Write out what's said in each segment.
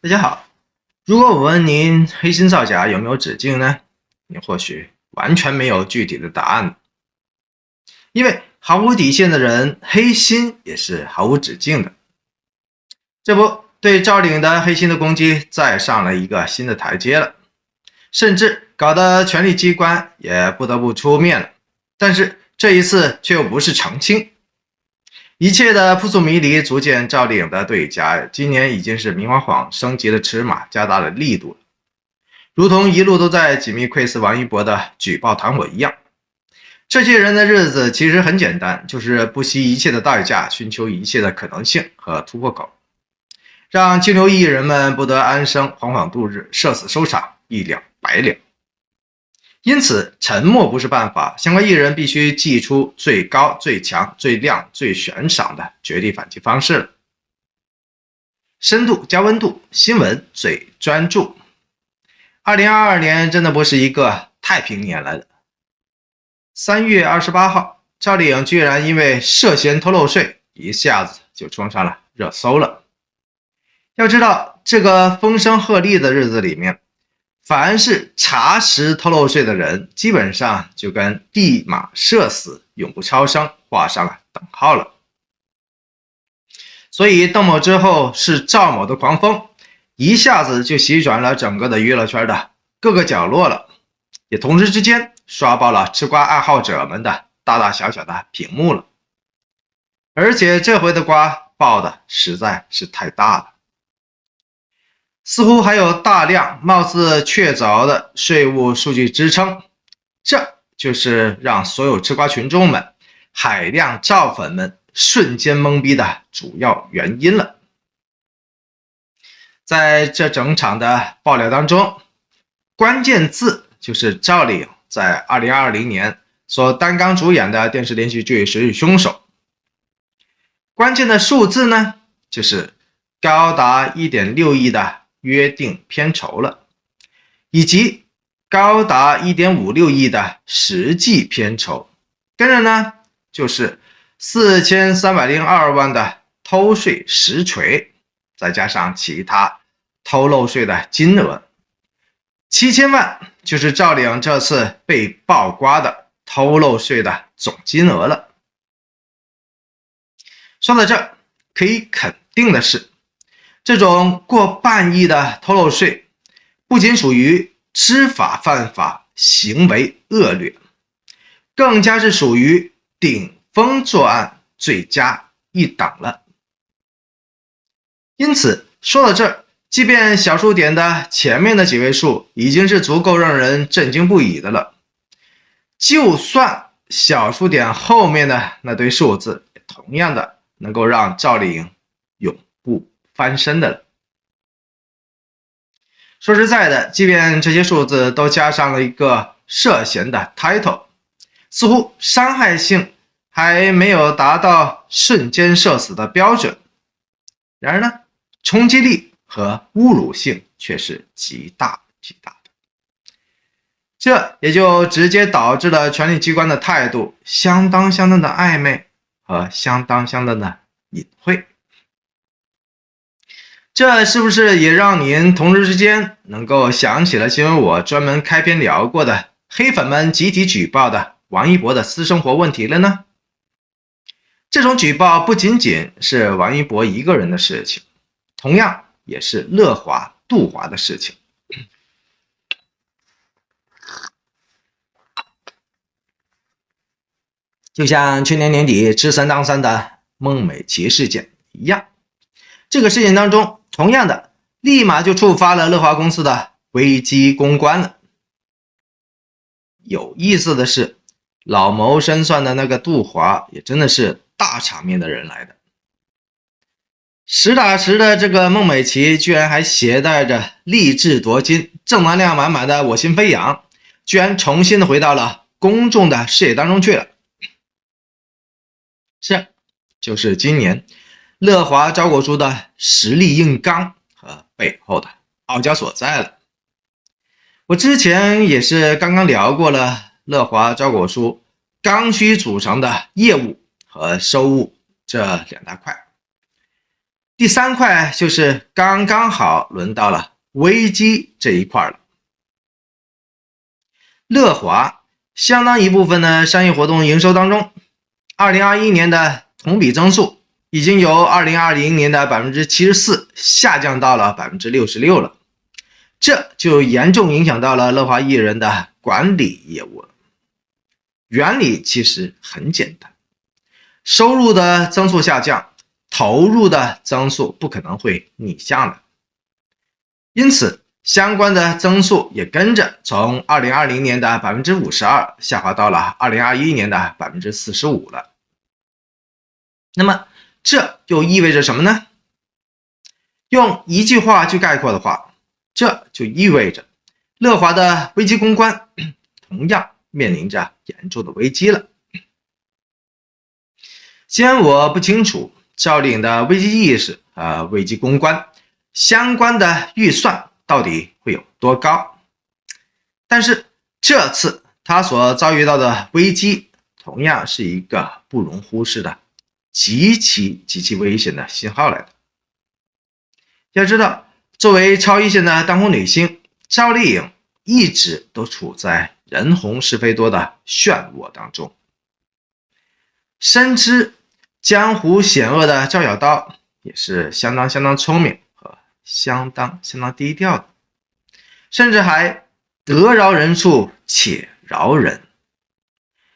大家好，如果我问您黑心造假有没有止境呢？您或许完全没有具体的答案，因为毫无底线的人，黑心也是毫无止境的。这不，对赵领的黑心的攻击再上了一个新的台阶了，甚至搞得权力机关也不得不出面了。但是这一次却又不是澄清，一切的扑朔迷离足见赵丽颖的对家今年已经是明晃晃升级了尺码，加大了力度了，如同一路都在紧密窥伺王一博的举报团伙一样。这些人的日子其实很简单，就是不惜一切的代价，寻求一切的可能性和突破口，让清流艺人们不得安生，惶惶度日，社死收场，一了百了。因此，沉默不是办法，相关艺人必须祭出最高、最强、最亮、最悬赏的绝地反击方式了。深度加温度，新闻最专注。2022年真的不是一个太平年来的。3月28号，赵丽颖居然因为涉嫌偷漏税，一下子就冲上了热搜了。要知道，这个风声鹤唳的日子里面，凡是查实偷漏税的人，基本上就跟立马社死、永不超生画上了等号了。所以邓某之后是赵某的狂风，一下子就席卷了整个的娱乐圈的各个角落了，也同时之间刷爆了吃瓜爱好者们的大大小小的屏幕了。而且这回的瓜爆的实在是太大了。似乎还有大量貌似确凿的税务数据支撑，这就是让所有吃瓜群众们、海量赵粉们瞬间懵逼的主要原因了。在这整场的爆料当中，关键字就是赵丽颖在2020年所担纲主演的电视连续剧《谁是凶手》，关键的数字呢，就是高达 1.6 亿的约定片酬了，以及高达 1.56 亿的实际片酬，跟着呢就是4302万的偷税实锤，再加上其他偷漏税的金额，7000万就是赵丽颖这次被曝光的偷漏税的总金额了。说到这，可以肯定的是，这种过半亿的偷漏税，不仅属于知法犯法，行为恶劣，更加是属于顶风作案罪加一等了。因此，说到这儿，即便小数点的前面的几位数已经是足够让人震惊不已的了，就算小数点后面的那堆数字，也同样的能够让赵丽颖永不翻身的了。说实在的，即便这些数字都加上了一个涉嫌的 title， 似乎伤害性还没有达到瞬间社死的标准，然而呢，冲击力和侮辱性却是极大极大的。这也就直接导致了权力机关的态度相当的暧昧和相当的隐晦。这是不是也让您同时之间能够想起了新闻我专门开篇聊过的黑粉们集体举报的王一博的私生活问题了呢？这种举报不仅仅是王一博一个人的事情，同样也是乐华、杜华的事情。就像去年年底吃三当三的孟美岐事件一样，这个事件当中，同样的立马就触发了乐华公司的危机公关了。有意思的是，老谋深算的那个杜华也真的是大场面的人来的。实打实的这个孟美岐居然还携带着励志夺金、正能量满满的我心飞扬，居然重新的回到了公众的视野当中去了。这就是今年乐华招股书的实力硬刚和背后的傲娇所在了。我之前也是刚刚聊过了乐华招股书刚需组成的业务和收入这两大块。第3块就是刚刚好轮到了危机这一块了。乐华相当一部分的商业活动营收当中，2021年的同比增速已经由2020年的 74% 下降到了 66% 了，这就严重影响到了乐华艺人的管理业务了。原理其实很简单，收入的增速下降，投入的增速不可能会逆向的，因此相关的增速也跟着从2020年的 52% 下滑到了2021年的 45% 了。那么这又意味着什么呢？用一句话去概括的话，这就意味着乐华的危机公关同样面临着严重的危机了。虽然我不清楚赵丽颖的危机意识危机公关相关的预算到底会有多高，但是这次他所遭遇到的危机同样是一个不容忽视的极其危险的信号来的。要知道，作为超一线的当红女星，赵丽颖一直都处在人红是非多的漩涡当中，深知江湖险恶的赵小刀也是相当聪明和相当低调的，甚至还得饶人处且饶人。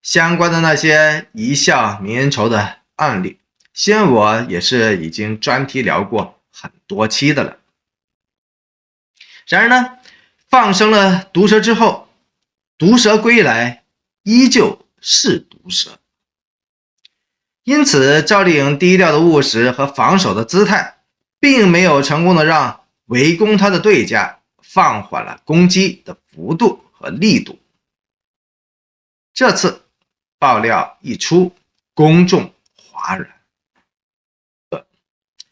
相关的那些一笑泯恩仇的案例，先我也是已经专题聊过很多期的了。然而呢，放生了毒蛇之后，毒蛇归来依旧是毒蛇。因此赵丽颖低调的务实和防守的姿态，并没有成功的让围攻她的对家放缓了攻击的幅度和力度。这次爆料一出，公众哗然。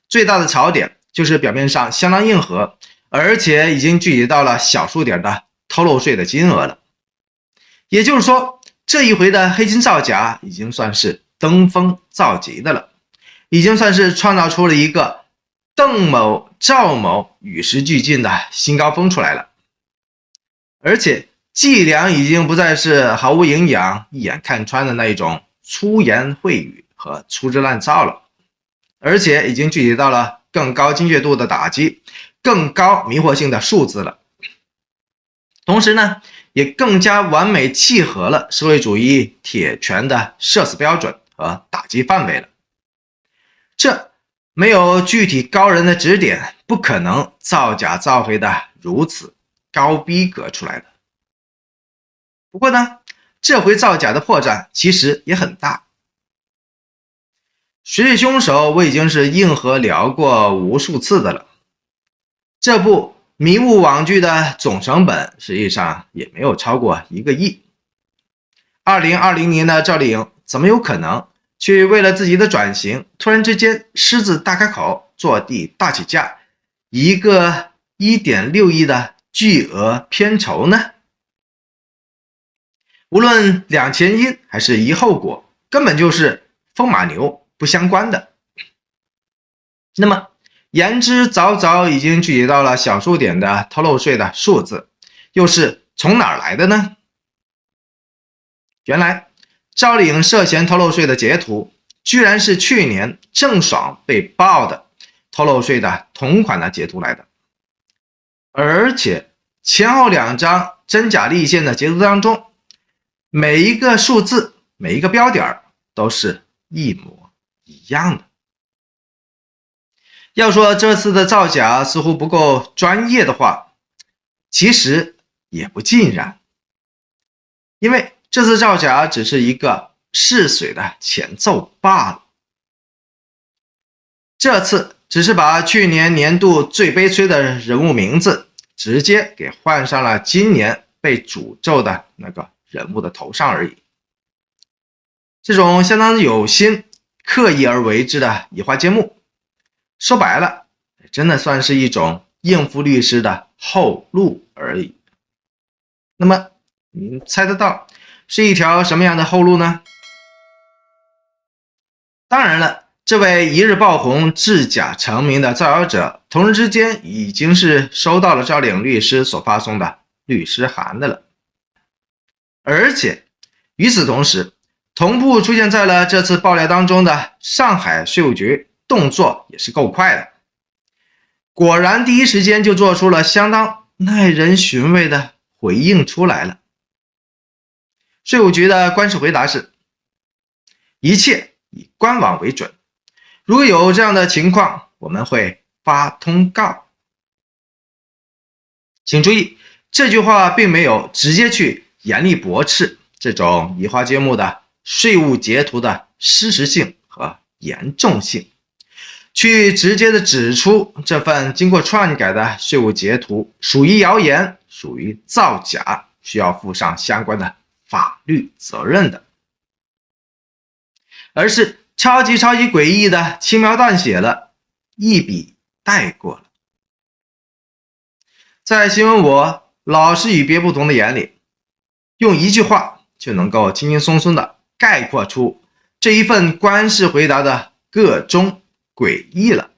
最大的槽点就是表面上相当硬核，而且已经聚集到了小数点的偷漏税的金额了。也就是说，这一回的黑金造假已经算是登峰造极的了，已经算是创造出了一个邓某、赵某与时俱进的新高峰出来了。而且伎俩已经不再是毫无营养、一眼看穿的那一种粗言秽语和粗制滥造了，而且已经聚集到了更高精确度的打击、更高迷惑性的数字了。同时呢，也更加完美契合了社会主义铁拳的社死标准和打击范围了。这没有具体高人的指点，不可能造假造黑的如此高逼格出来的。不过呢，这回造假的破绽其实也很大。谁是凶手，我已经是硬核聊过无数次的了。这部迷雾网剧的总成本实际上也没有超过1个亿。2020年的赵丽颖怎么有可能去为了自己的转型，突然之间狮子大开口，坐地大起价，一个1.6亿的巨额片酬呢？无论两前因还是一后果，根本就是风马牛不相关的。那么言之早已经聚集到了小数点的偷漏税的数字，又是从哪儿来的呢？原来赵丽颖涉嫌偷漏税的截图，居然是去年郑爽被爆的偷漏税的同款的截图来的，而且前后2张真假立现的截图当中，每一个数字、每一个标点都是一模一样的。要说这次的造假似乎不够专业的话，其实也不尽然，因为这次造假只是一个试水的前奏罢了。这次只是把去年年度最悲催的人物名字直接给换上了今年被诅咒的那个人物的头上而已。这种相当有心、刻意而为之的移花接木，说白了，真的算是一种应付律师的后路而已。那么您猜得到是一条什么样的后路呢？当然了，这位一日爆红、制假成名的造谣者，同时之间已经是收到了赵丽颖律师所发送的律师函的了。而且与此同时，同步出现在了这次爆料当中的上海税务局动作也是够快的，果然第一时间就做出了相当耐人寻味的回应出来了。税务局的官式回答是：一切以官网为准，如果有这样的情况，我们会发通告。请注意，这句话并没有直接去严厉驳斥这种移花接木的税务截图的事实性和严重性，去直接的指出这份经过篡改的税务截图属于谣言，属于造假，需要负上相关的法律责任的，而是超级诡异的轻描淡写了，一笔带过了。在新闻我老师与别不同的眼里，用一句话就能够轻轻松松的概括出这一份官式回答的各种诡异了，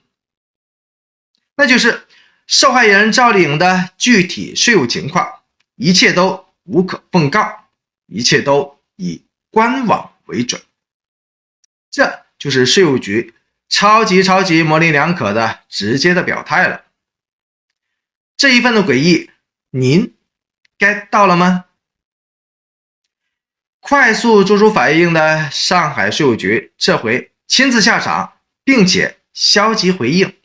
那就是受害人赵丽颖的具体税务情况，一切都无可奉告，一切都以官网为准。这就是税务局超级模棱两可的直接的表态了。这一份的诡异，您 get 到了吗？快速做出反应的上海税务局这回亲自下场，并且消极回应，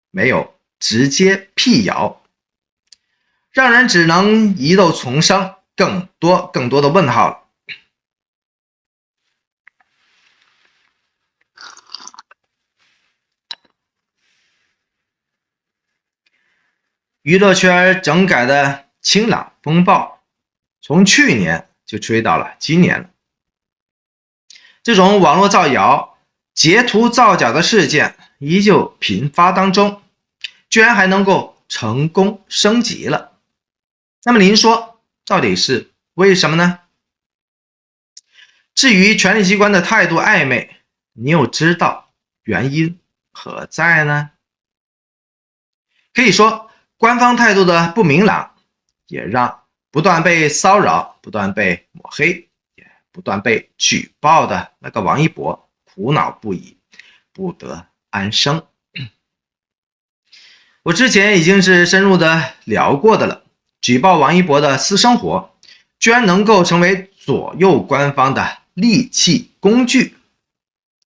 没有直接辟谣，让人只能疑窦丛生，更多的问号了。娱乐圈整改的清朗风暴，从去年就吹到了今年了。这种网络造谣、截图造假的事件依旧频发当中，居然还能够成功升级了。那么您说，到底是为什么呢？至于权力机关的态度暧昧，你又知道原因何在呢？可以说，官方态度的不明朗，也让不断被骚扰、不断被抹黑、也不断被举报的那个王一博苦恼不已，不得安生。我之前已经是深入的聊过的了，举报王一博的私生活，居然能够成为左右官方的利器工具，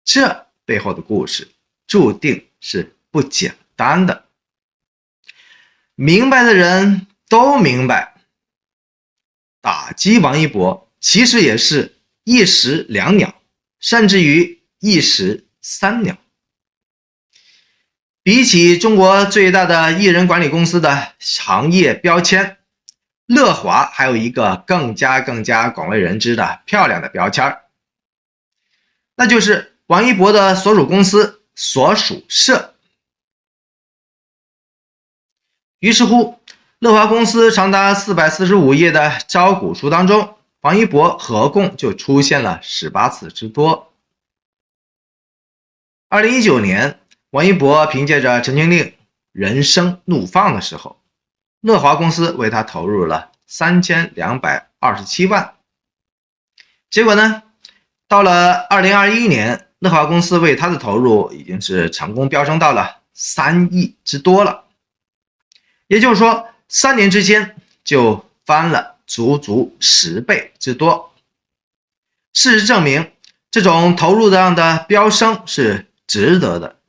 这背后的故事注定是不简单的。明白的人都明白，打击王一博其实也是一石两鸟，甚至于一石三鸟。比起中国最大的艺人管理公司的行业标签，乐华还有一个更加广为人知的漂亮的标签，那就是王一博的所属公司所属社。于是乎，乐华公司长达445页的招股书当中，王一博合共就出现了18次之多。2019年，王一博凭借着《陈情令》人生怒放的时候，乐华公司为他投入了3227万。结果呢，到了2021年，乐华公司为他的投入已经是成功飙升到了3亿之多了。也就是说，3年之间就翻了足10倍之多。事实证明，这种投入量的飙升是值得的。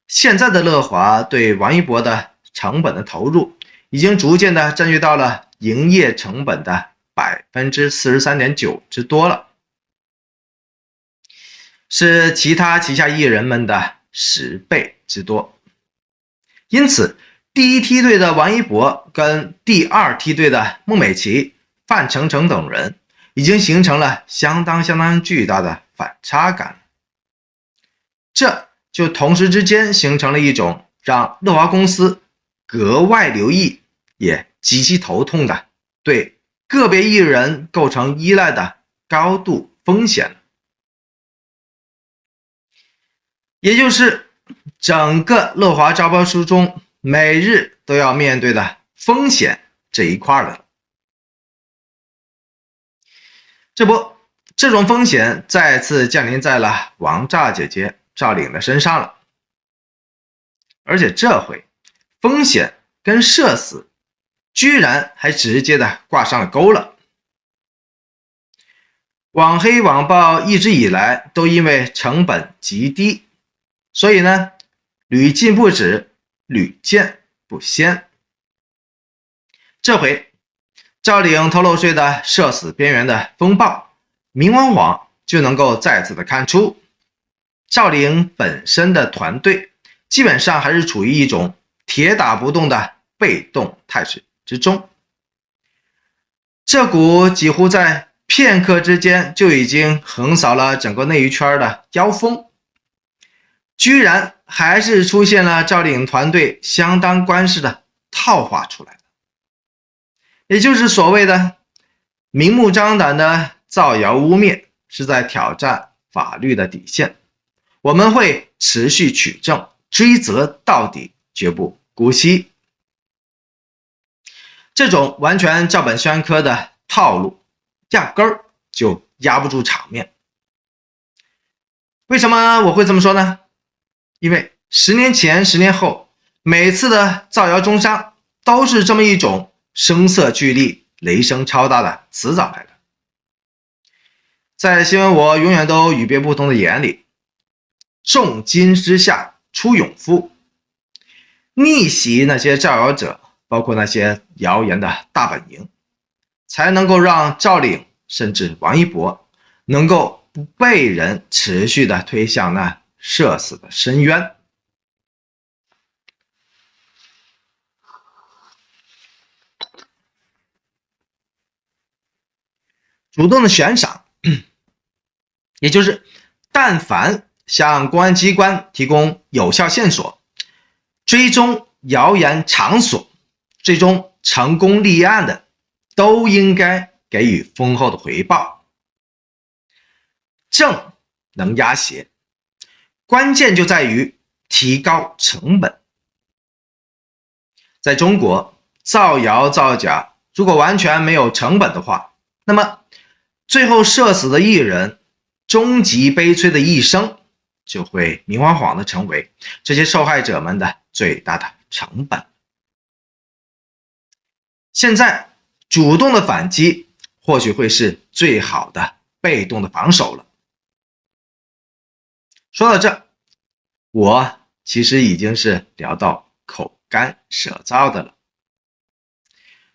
现在的乐华对王一博的成本的投入，已经逐渐的占据到了营业成本的 43.9% 之多了，是其他旗下艺人们的10倍之多。因此，第一梯队的王一博跟第二梯队的孟美岐、范丞丞等人已经形成了相当巨大的反差感，这就同时之间形成了一种让乐华公司格外留意也极其头痛的对个别艺人构成依赖的高度风险。也就是整个乐华招标书中每日都要面对的风险这一块了。这种风险再次降临在了王炸姐姐赵岭的身上了，而且这回风险跟社死居然还直接的挂上了钩了。网黑网暴一直以来都因为成本极低，所以呢屡禁不止，屡见不鲜。这回赵岭偷漏税的社死边缘的风暴，明王网就能够再次的看出赵岭本身的团队基本上还是处于一种铁打不动的被动态势之中。这股几乎在片刻之间就已经横扫了整个内娱圈的妖风，居然还是出现了赵岭团队相当官司的套话出来了，也就是所谓的明目张胆的造谣污蔑，是在挑战法律的底线。我们会持续取证，追责到底，绝不姑息。这种完全照本宣科的套路压根儿就压不住场面。为什么我会这么说呢？因为10年前10年后每次的造谣中伤都是这么一种声色俱厉雷声超大的辞藻来的。在新闻我永远都与别不同的眼里，重金之下出勇夫，逆袭那些造谣者，包括那些谣言的大本营，才能够让赵岭甚至王一博能够不被人持续的推向那社死的深渊。主动的悬赏，也就是但凡向公安机关提供有效线索，追踪谣言场所，最终成功立案的，都应该给予丰厚的回报。正能压邪，关键就在于提高成本。在中国，造谣造假如果完全没有成本的话，那么最后社死的艺人终极悲催的一生就会明晃晃的成为这些受害者们的最大的成本。现在主动的反击或许会是最好的被动的防守了。说到这，我其实已经是聊到口干舌燥的了。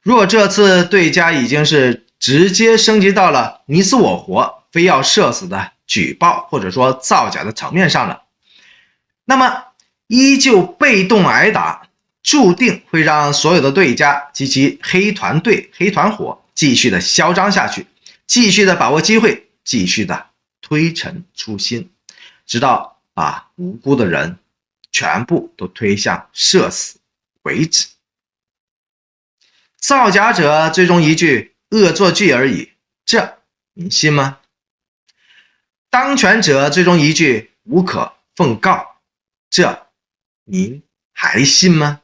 若这次对家已经是直接升级到了你死我活，非要社死的举报或者说造假的层面上了，那么依旧被动挨打，注定会让所有的对家及其黑团队黑团伙继续的嚣张下去，继续的把握机会，继续的推陈出新，直到把无辜的人全部都推向社死为止。造假者最终一句恶作剧而已，这您信吗？当权者最终一句无可奉告，这您还信吗？